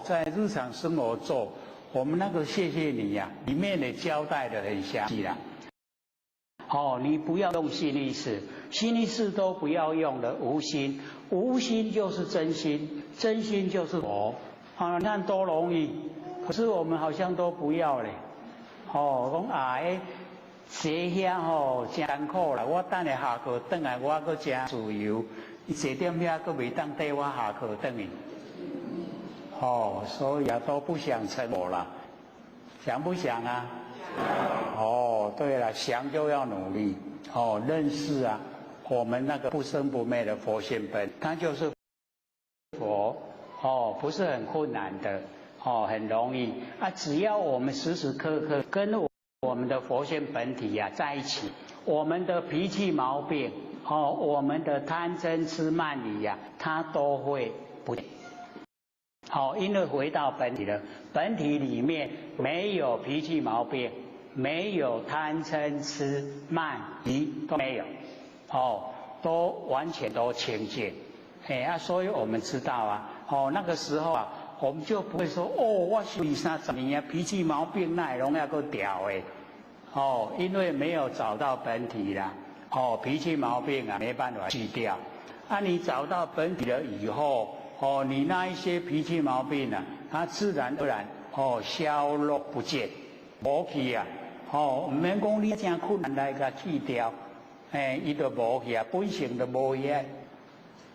在日常生活做，我们那个谢谢你呀、里面的交代的很详细啦。你不要用心意识，心意识都不要用的无心，无心就是真心，真心就是佛。你看多容易，可是我们好像都不要嘞。讲坐遐真艰苦啦，我等下下课转来，我搁真自由。坐踮遐搁袂当缀我下课转去。所以都不想成佛了，想不想啊？对了，想就要努力。认识啊，我们那个不生不灭的佛性本，它就是佛。不是很困难的。很容易啊，只要我们时时刻刻跟我们的佛性本体在一起，我们的脾气毛病，我们的贪嗔痴慢疑它都会不见。因为回到本体了，本体里面没有脾气毛病，没有贪嗔痴慢疑都没有，都完全都清净。所以我们知道啊，那个时候啊，我们就不会说我修20-30年脾气毛病那拢要够调因为没有找到本体啦，脾气毛病没办法去掉。你找到本体了以后，你那一些脾气毛病它自然而然消落不见，无去啊，唔免讲你真困难来甲去掉，伊就无去啊，本性就无去啊，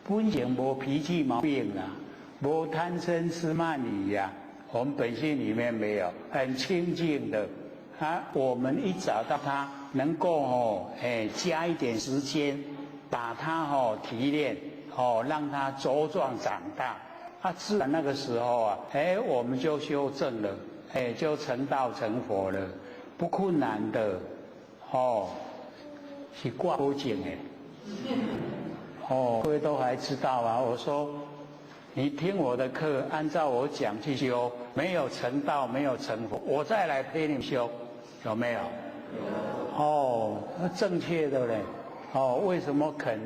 本性无脾气毛病无贪嗔痴慢疑我们本性里面没有，很清净的。我们一找到它，能够加一点时间，把它提炼。让它茁壮长大，自然那个时候我们就修正了，就成道成佛了，不困难的，是挂不紧各位都还知道啊。我说，你听我的课，按照我讲去修，没有成道，没有成佛，我再来陪你修，有没有？正确的嘞。为什么肯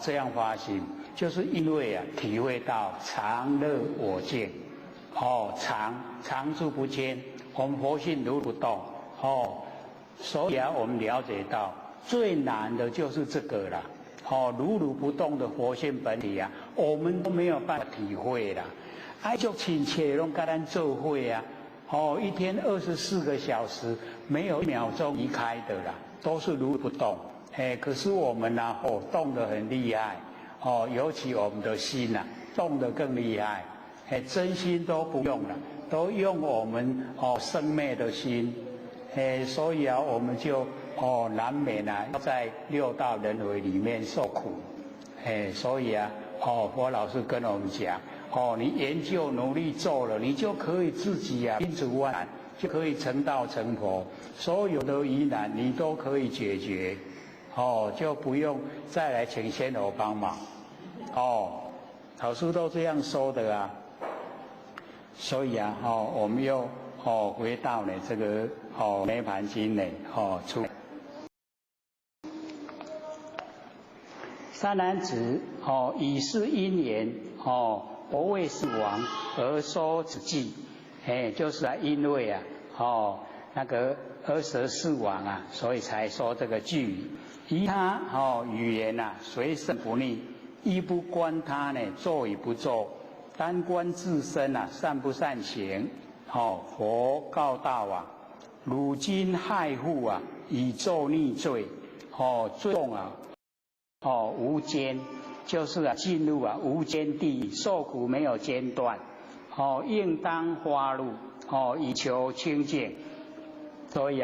这样发心？就是因为体会到常乐我净，常住不迁，我们佛性如不动，所以我们了解到最难的就是这个啦，如如不动的佛性本体我们都没有办法体会啦。爱就亲切拢跟咱做伙一天24个小时，没有1秒钟离开的啦，都是如如不动。可是我们动得很厉害。尤其我们的心动得更厉害，真心都不用了，都用我们生灭的心，所以我们就难免在6道轮回里面受苦，所以佛老师跟我们讲，你研究努力做了，你就可以自己因此万难，就可以成道成佛，所有的疑难你都可以解决。就不用再来请仙佛帮忙。老师都这样说的所以我们又回到了这个涅盘经呢出。三男子以是因缘不为是王而说此偈，就是因为那个阿舍世王所以才说这个句语。依他语言随顺不逆，亦不观他做与不做，单观自身善不善行。佛告道汝今害父以作逆罪，最重无间，就是进入无间地狱，受苦没有间断。应当发怒以求清净。所以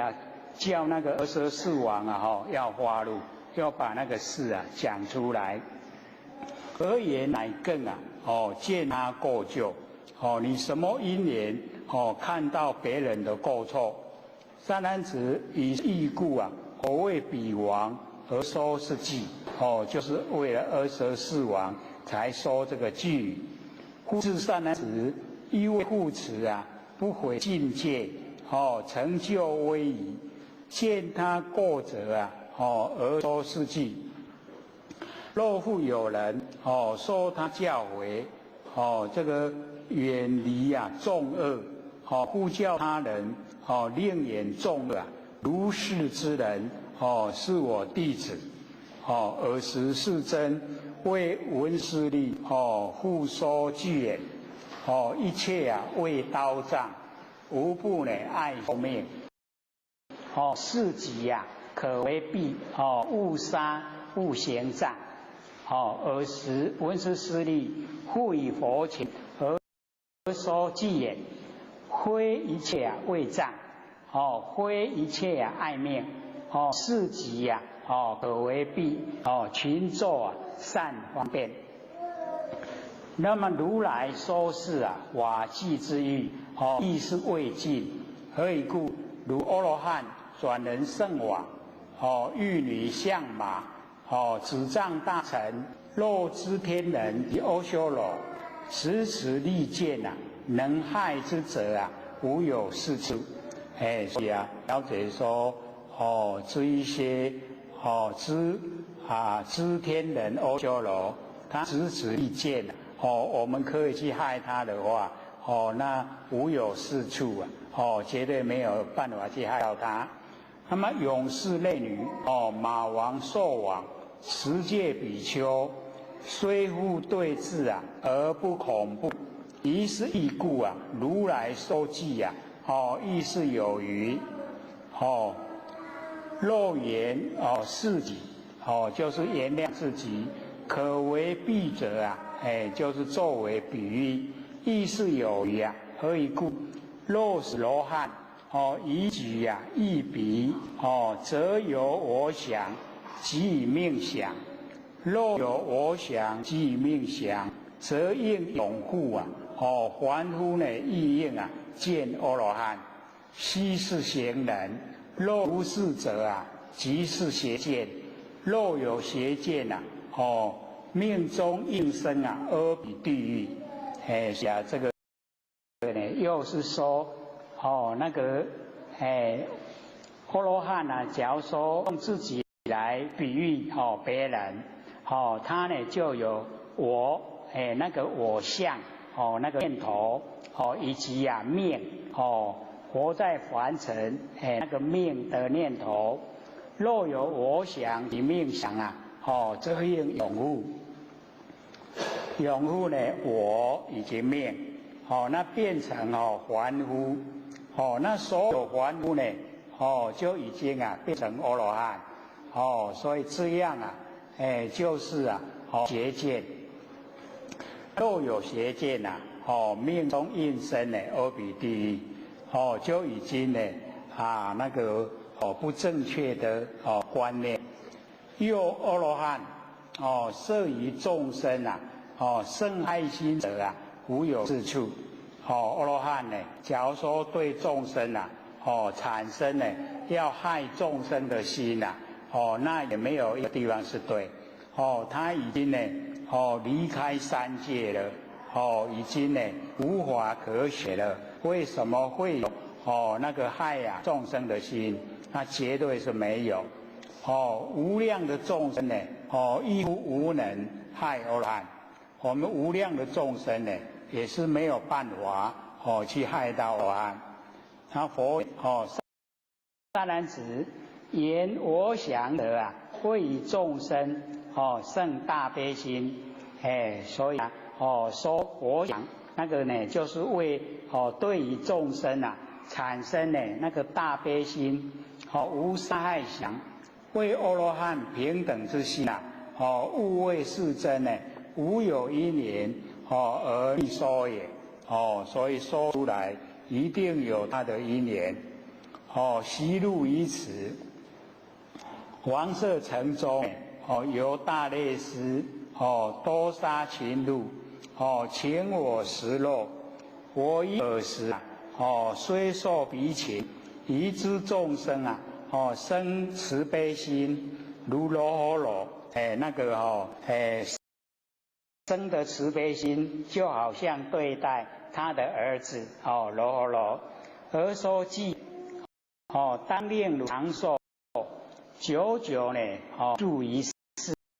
叫那个阿舍世王要发怒，要把那个事讲出来。何言乃更见他过旧，你什么因缘看到别人的过错？三男子以义故何为彼王而说是偈？就是为了阿舍世王才说这个句语。复是三男子因为护持不毁境界，成就威仪，见他过者而说是偈。若复有人说他教诲，这个远离众恶，不教他人，令演众恶，如是之人，是我弟子。尔时世尊为闻思利，复说具言，一切为刀杖，无不爱命。是己可为弊，勿杀勿行杖。尔时闻思利复以佛前而说具言，非一切为杖，非一切爱命，是己可为弊，群众善方便。那么如来说是瓦器之欲，亦是未尽。何以故？如阿罗汉转人圣王，玉女象马，子藏大臣，肉之天人及阿修罗，持利剑能害之者无有是处。所以了解说，这一些知天人阿修罗，他持利剑我们可以去害他的话，那无有是处绝对没有办法去害到他。那么勇士类女，马王、兽王、持戒比丘，虽复对峙而不恐怖，宜是异故如来说具亦是有余。肉言是己，就是原谅自己。可为弊者就是作为比喻，亦是有余何以故？若是罗汉，以举一比，则有我想，即以命想；若有我想，即以命想，则应拥护凡夫亦应见阿罗汉。悉是行人，若无是者即是邪见。若有邪见命中应生阿鼻地狱。这个又是说那个阿罗汉假如说用自己来比喻别人，他就有我那个我相那个念头以及命活在凡尘那个命的念头。若有我想及命想则应拥护。拥护我以及命，那变成凡夫，那所有凡夫就已经变成阿罗汉，所以这样就是邪见。若有邪见命中应生阿鼻地狱，就已经那个不正确的观念。又阿罗汉摄于众生生爱心者无有是处。阿罗汉假如说对众生产生要害众生的心那也没有一个地方是对。他已经离开三界了，已经无法可写了。为什么会有那个害众生的心？那绝对是没有。无量的众生亦无能害阿罗汉。我们无量的众生也是没有办法去害到阿罗汉。那佛善男子，言我想者会以众生生大悲心。所以说我想那个就是为对于众生产生那个大悲心，无杀害想，为阿罗汉平等之心勿谓世尊无有因缘而立说也。所以说出来一定有他的因缘。悉入于此。王舍城中由大类师多杀禽鹿，请我食肉。我以尔时虽受彼情，宜知众生生慈悲心，如罗诃罗那个生的慈悲心，就好像对待他的儿子罗诃罗，而说具当令如长寿，久久住于